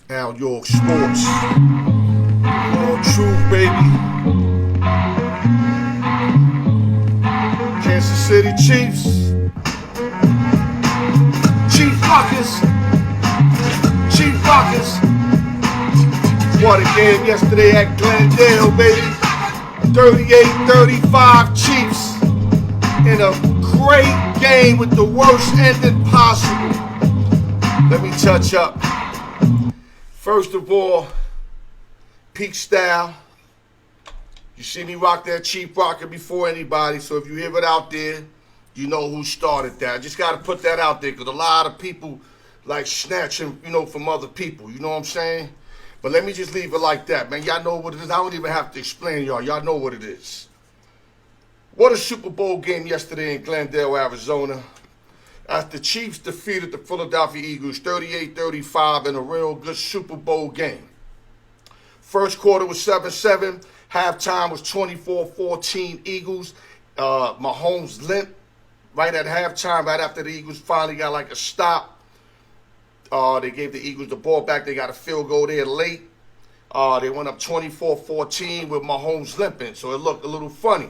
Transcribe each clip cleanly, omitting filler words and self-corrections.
Al York Sports. All truth, baby. Kansas City Chiefs. Chief Rockets. Chief Rockets. Won a game yesterday at Glendale, baby. 38-35 Chiefs. In a great game with the worst ending possible. Let me touch up. First of all, peak style. You see me rock that Chief Rocket before anybody, so if you hear it out there, you know who started that. I just got to put that out there because a lot of people like snatching, from other people. You know what I'm saying? But let me just leave it like that, man. Y'all know what it is. I don't even have to explain y'all. Y'all know what it is. What a Super Bowl game yesterday in Glendale, Arizona. As the Chiefs defeated the Philadelphia Eagles 38-35 in a real good Super Bowl game. First quarter was 7-7. Halftime was 24-14 Eagles. Mahomes limped right at halftime, right after the Eagles finally got like a stop. They gave the Eagles the ball back. They got a field goal there late. They went up 24-14 with Mahomes limping, so it looked a little funny.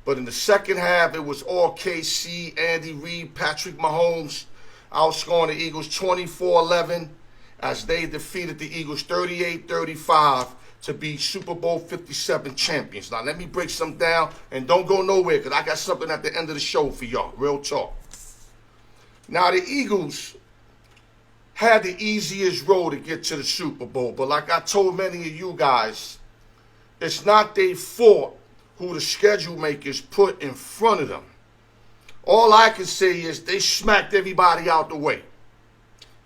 But in the second half, it was all KC, Andy Reid, Patrick Mahomes outscoring the Eagles 24-11 as they defeated the Eagles 38-35 to be Super Bowl 57 champions. Now, let me break some down and don't go nowhere because I got something at the end of the show for y'all. Real talk. Now, the Eagles had the easiest road to get to the Super Bowl. But like I told many of you guys, it's not their fault who the schedule makers put in front of them. All I can say is they smacked everybody out the way.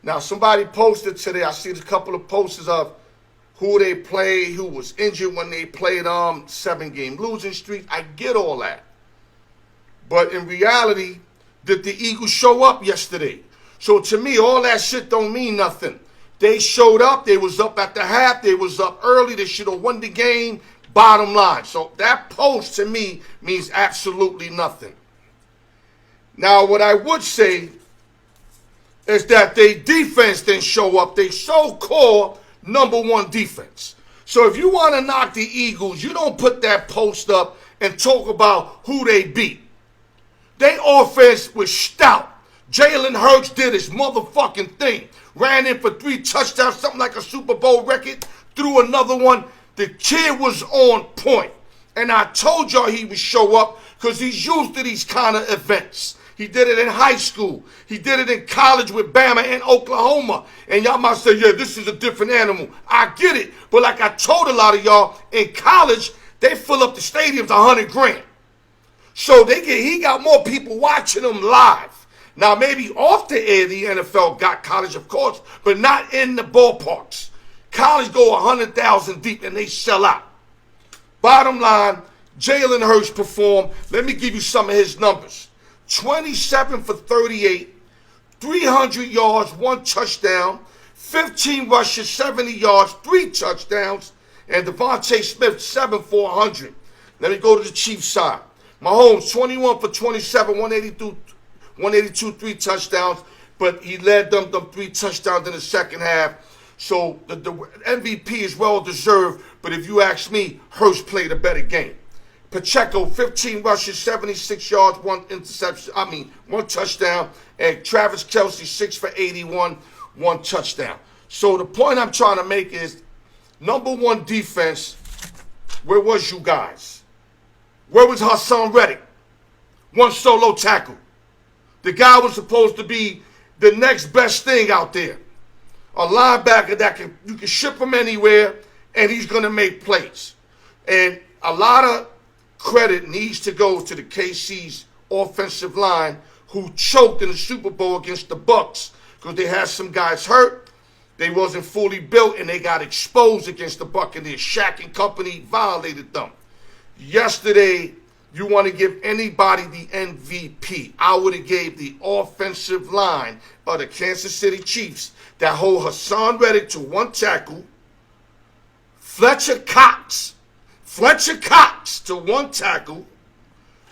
Now, somebody posted today, I see a couple of posters of who they played, who was injured when they played 7-game losing streak. I get all that. But in reality, did the Eagles show up yesterday? So to me, all that shit don't mean nothing. They showed up. They was up at the half. They was up early. They should have won the game. Bottom line. So that post to me means absolutely nothing. Now, what I would say is that their defense didn't show up. They so-called number one defense. So if you want to knock the Eagles, you don't put that post up and talk about who they beat. Their offense was stout. Jalen Hurts did his motherfucking thing. Ran in for 3 touchdowns, something like a Super Bowl record. Threw another one. The kid was on point. And I told y'all he would show up because he's used to these kind of events. He did it in high school. He did it in college with Bama and Oklahoma. And y'all might say, yeah, this is a different animal. I get it. But like I told a lot of y'all, in college, they fill up the stadiums $100,000. So he got more people watching them live. Now, maybe off the air, the NFL got college, of course, but not in the ballparks. College go 100,000 deep and they sell out. Bottom line, Jalen Hurts performed. Let me give you some of his numbers. 27 for 38, 300 yards, 1 touchdown, 15 rushes, 70 yards, 3 touchdowns, and Devontae Smith 7 for 100. Let me go to the Chiefs side. Mahomes 21 for 27, 182, 3 touchdowns, but he led them 3 touchdowns in the second half. So the MVP is well deserved, but if you ask me, Hurts played a better game. Pacheco, 15 rushes, 76 yards, 1 touchdown. And Travis Kelce, 6 for 81, 1 touchdown. So the point I'm trying to make is, number one defense, where was you guys? Where was Hassan Reddick? 1 solo tackle. The guy was supposed to be the next best thing out there. A linebacker that you can ship him anywhere, and he's going to make plays. And a lot of credit needs to go to the KC's offensive line who choked in the Super Bowl against the Bucs because they had some guys hurt. They wasn't fully built, and they got exposed against the Buccaneers. Shaq and company violated them. Yesterday, you want to give anybody the MVP, I would have gave the offensive line of the Kansas City Chiefs that hold Hassan Reddick to 1 tackle, Fletcher Cox to 1 tackle,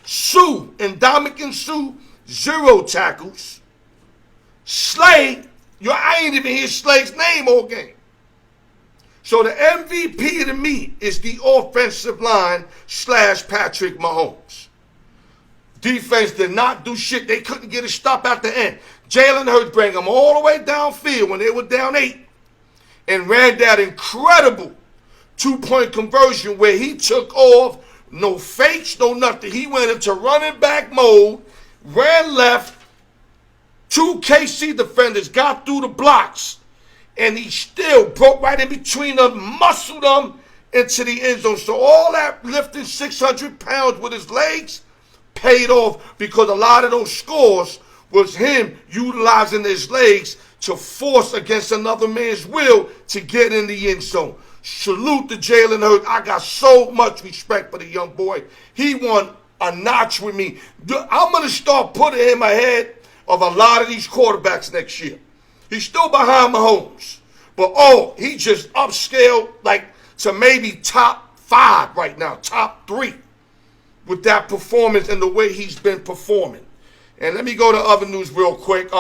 Sue and Dominican Sue 0 tackles, Slay, I ain't even hear Slay's name all game. So the MVP to me is the offensive line / Patrick Mahomes. Defense did not do shit. They couldn't get a stop at the end. Jalen Hurts bring them all the way downfield when they were down 8 and ran that incredible 2-point conversion where he took off, no fakes, no nothing. He went into running back mode, ran left, 2 KC defenders got through the blocks, and he still broke right in between them, muscled them into the end zone. So all that lifting 600 pounds with his legs paid off because a lot of those scores was him utilizing his legs to force against another man's will to get in the end zone. Salute to Jalen Hurts. I got so much respect for the young boy. He won a notch with me. I'm going to start putting him ahead of a lot of these quarterbacks next year. He's still behind Mahomes. But, he just upscaled like to maybe top 5 right now, top 3 with that performance and the way he's been performing. And let me go to other news real quick.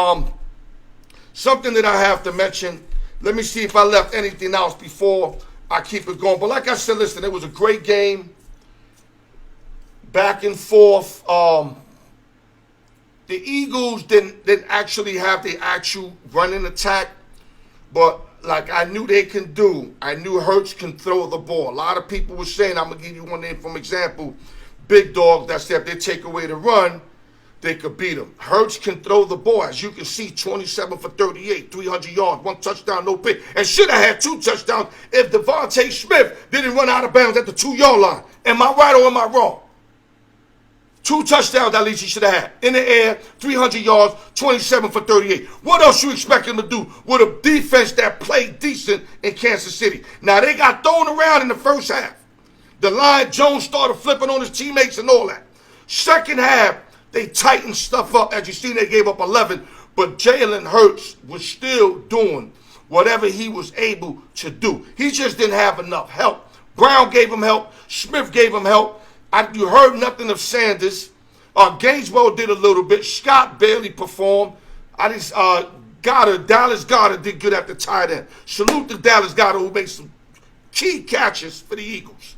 Something that I have to mention. Let me see if I left anything else before I keep it going. But like I said, listen, it was a great game. Back and forth. The Eagles didn't actually have the actual running attack. But like I knew they can do. I knew Hurts can throw the ball. A lot of people were saying, I'm going to give you one name from example, big dog, that said if they take away the run, they could beat him. Hurts can throw the ball. As you can see, 27 for 38, 300 yards, 1 touchdown, no pick. And should have had 2 touchdowns if Devontae Smith didn't run out of bounds at the 2-yard line. Am I right or am I wrong? 2 touchdowns at least he should have had. In the air, 300 yards, 27 for 38. What else you expect him to do with a defense that played decent in Kansas City? Now, they got thrown around in the first half. The line, Jones started flipping on his teammates and all that. Second half, they tightened stuff up. As you see, they gave up 11. But Jalen Hurts was still doing whatever he was able to do. He just didn't have enough help. Brown gave him help. Smith gave him help. You heard nothing of Sanders. Gaineswell did a little bit. Scott barely performed. Dallas Goedert did good at the tight end. Salute to Dallas Goedert, who made some key catches for the Eagles.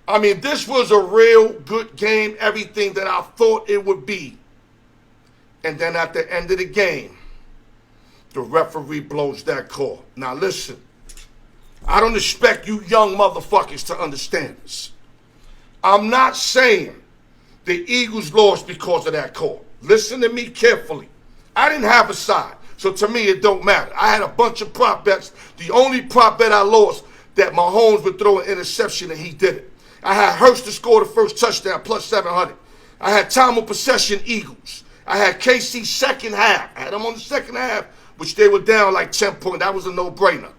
I mean, this was a real good game, everything that I thought it would be. And then at the end of the game, the referee blows that call. Now listen, I don't expect you young motherfuckers to understand this. I'm not saying the Eagles lost because of that call. Listen to me carefully. I didn't have a side, so to me it don't matter. I had a bunch of prop bets. The only prop bet I lost, that Mahomes would throw an interception and he did it. I had Hurts to score the first touchdown, plus 700. I had time of possession, Eagles. I had KC second half. I had them on the second half, which they were down like 10 points. That was a no-brainer.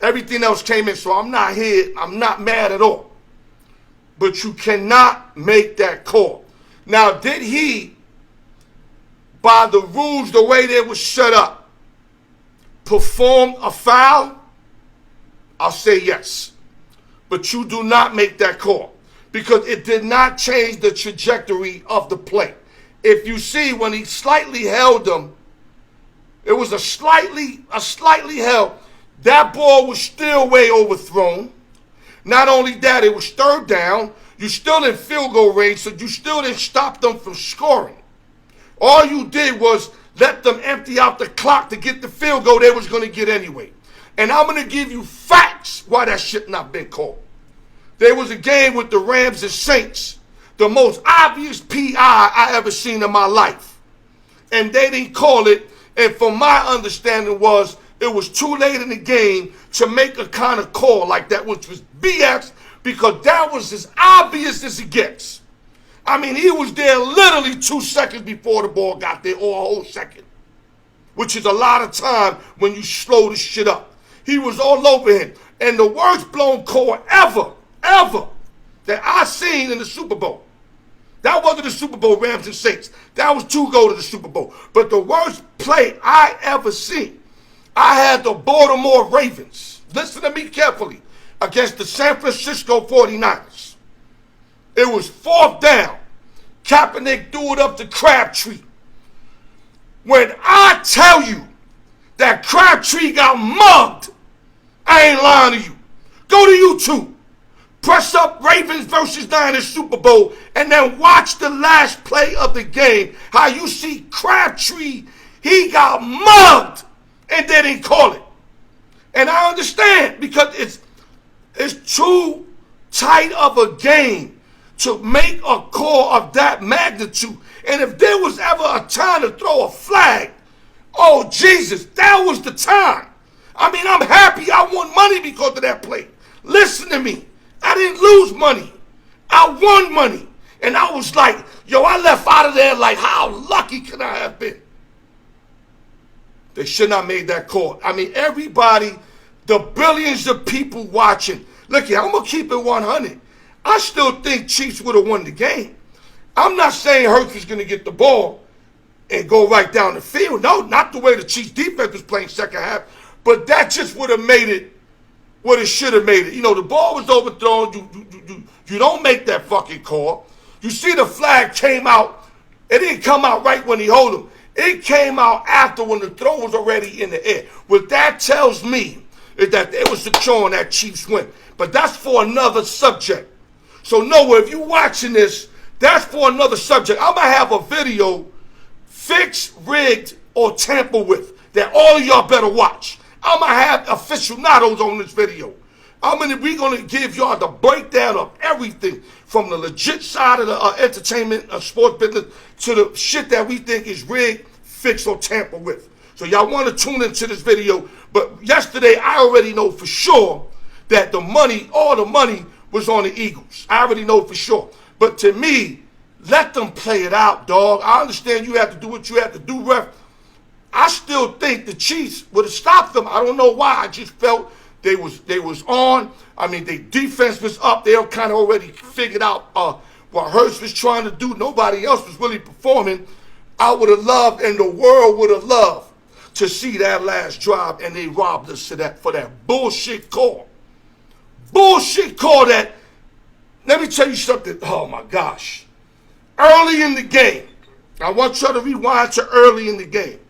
Everything else came in, so I'm not here. I'm not mad at all. But you cannot make that call. Now, did he, by the rules, the way they were set up, perform a foul? I'll say yes. But you do not make that call because it did not change the trajectory of the play. If you see, when he slightly held him, it was a slightly held. That ball was still way overthrown. Not only that, it was third down. You still in field goal range, so you still didn't stop them from scoring. All you did was let them empty out the clock to get the field goal they was going to get anyway. And I'm going to give you facts why that shit not been called. There was a game with the Rams and Saints, the most obvious PI I ever seen in my life. And they didn't call it, and from my understanding it was too late in the game to make a kind of call like that, which was BS, because that was as obvious as it gets. I mean, he was there literally 2 seconds before the ball got there, or a whole second, which is a lot of time when you slow the shit up. He was all over him. And the worst blown call ever that I seen in the Super Bowl. That wasn't the Super Bowl, Rams and Saints. That was to go to the Super Bowl. But the worst play I ever seen, I had the Baltimore Ravens, listen to me carefully, against the San Francisco 49ers. It was 4th down. Kaepernick threw it up to Crabtree. When I tell you that Crabtree got mugged, I ain't lying to you. Go to YouTube. Press up Ravens versus Niners Super Bowl and then watch the last play of the game. How you see Crabtree, he got mugged and they didn't call it. And I understand because it's too tight of a game to make a call of that magnitude. And if there was ever a time to throw a flag, oh Jesus, that was the time. I mean, I'm happy I won money because of that play. Listen to me. I didn't lose money. I won money. And I was like, yo, I left out of there like, how lucky can I have been? They should not have made that call. I mean, everybody, the billions of people watching. Look here, I'm going to keep it 100. I still think Chiefs would have won the game. I'm not saying Hurts was going to get the ball and go right down the field. No, not the way the Chiefs defense was playing second half. But that just would have made it what it should have made it. You know, the ball was overthrown. You don't make that fucking call. You see the flag came out. It didn't come out right when he hold him. It came out after when the throw was already in the air. What that tells me is that they were securing that Chiefs win. But that's for another subject. So Noah, if you're watching this, that's for another subject. I'm going to have a video fixed, rigged, or tampered with that all of y'all better watch. I'm going to have aficionados on this video. We're going to give y'all the breakdown of everything from the legit side of the entertainment, sports business, to the shit that we think is rigged, fixed, or tampered with. So y'all want to tune into this video. But yesterday, I already know for sure that the money, all the money, was on the Eagles. I already know for sure. But to me, let them play it out, dog. I understand you have to do what you have to do, ref. I still think the Chiefs would have stopped them. I don't know why. I just felt they was on. I mean, their defense was up. They were kind of already figured out what Hurts was trying to do. Nobody else was really performing. I would have loved, and the world would have loved, to see that last drive, and they robbed us for that bullshit call. Bullshit call that, let me tell you something. Oh, my gosh. Early in the game, I want you to rewind to early in the game.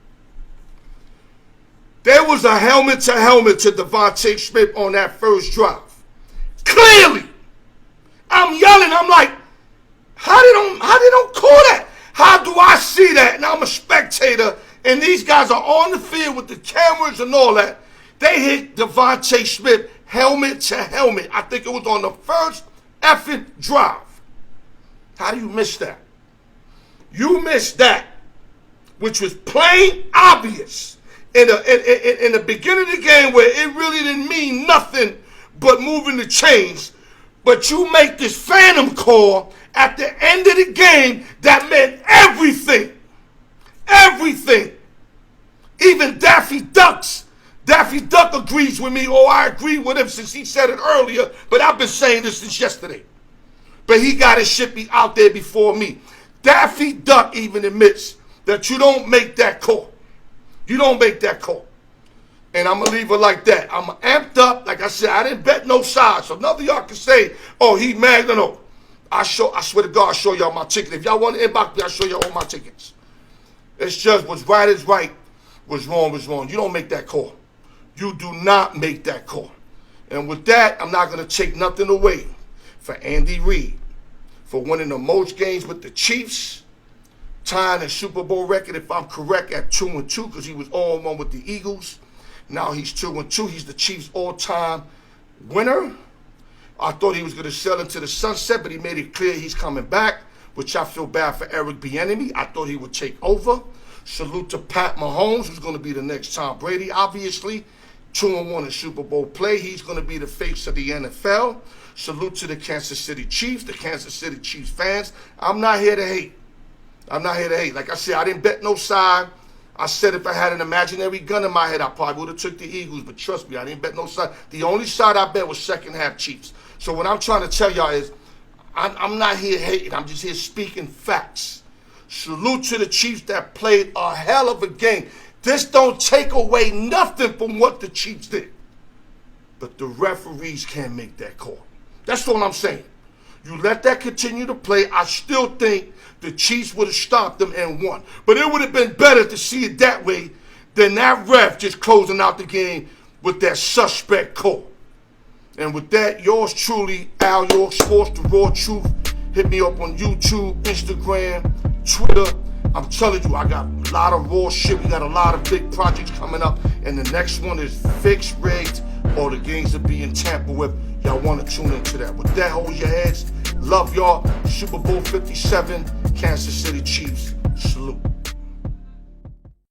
There was a helmet-to-helmet to Devontae Smith on that first drive. Clearly. I'm yelling. I'm like, how they don't call that? How do I see that? And I'm a spectator, and these guys are on the field with the cameras and all that. They hit Devontae Smith helmet-to-helmet. I think it was on the first effing drive. How do you miss that? You missed that, which was plain obvious. In the beginning of the game where it really didn't mean nothing but moving the chains, but you make this phantom call at the end of the game that meant everything. Everything. Even Daffy Duck agrees with me, or I agree with him since he said it earlier, but I've been saying this since yesterday. But he got his shit out there before me. Daffy Duck even admits that you don't make that call. You don't make that call. And I'm going to leave it like that. I'm amped up. Like I said, I didn't bet no sides. So none of y'all can say, oh, he mad. No. I swear to God, I'll show y'all my ticket. If y'all want to inbox me, I'll show y'all all my tickets. It's just what's right is right. What's wrong is wrong. You don't make that call. You do not make that call. And with that, I'm not going to take nothing away for Andy Reid for winning the most games with the Chiefs, tying a Super Bowl record, if I'm correct, at 2-2, because he was 0-1 with the Eagles. Now he's 2-2. He's the Chiefs' all-time winner. I thought he was going to sail into the sunset, but he made it clear he's coming back, which I feel bad for Eric Bieniemy. I thought he would take over. Salute to Pat Mahomes, who's going to be the next Tom Brady, obviously. 2-1 in Super Bowl play. He's going to be the face of the NFL. Salute to the Kansas City Chiefs, the Kansas City Chiefs fans. I'm not here to hate. I'm not here to hate. Like I said, I didn't bet no side. I said if I had an imaginary gun in my head, I probably would have took the Eagles. But trust me, I didn't bet no side. The only side I bet was second half Chiefs. So what I'm trying to tell y'all is I'm not here hating. I'm just here speaking facts. Salute to the Chiefs that played a hell of a game. This don't take away nothing from what the Chiefs did. But the referees can't make that call. That's all I'm saying. You let that continue to play. I still think the Chiefs would have stopped them and won. But it would have been better to see it that way than that ref just closing out the game with that suspect call. And with that, yours truly, Al York Sports, The Raw Truth. Hit me up on YouTube, Instagram, Twitter. I'm telling you, I got a lot of raw shit. We got a lot of big projects coming up. And the next one is fixed, rigged, or the games are being tampered with. Y'all want to tune into that. With that, hold your heads. Love y'all. Super Bowl 57, Kansas City Chiefs. Salute.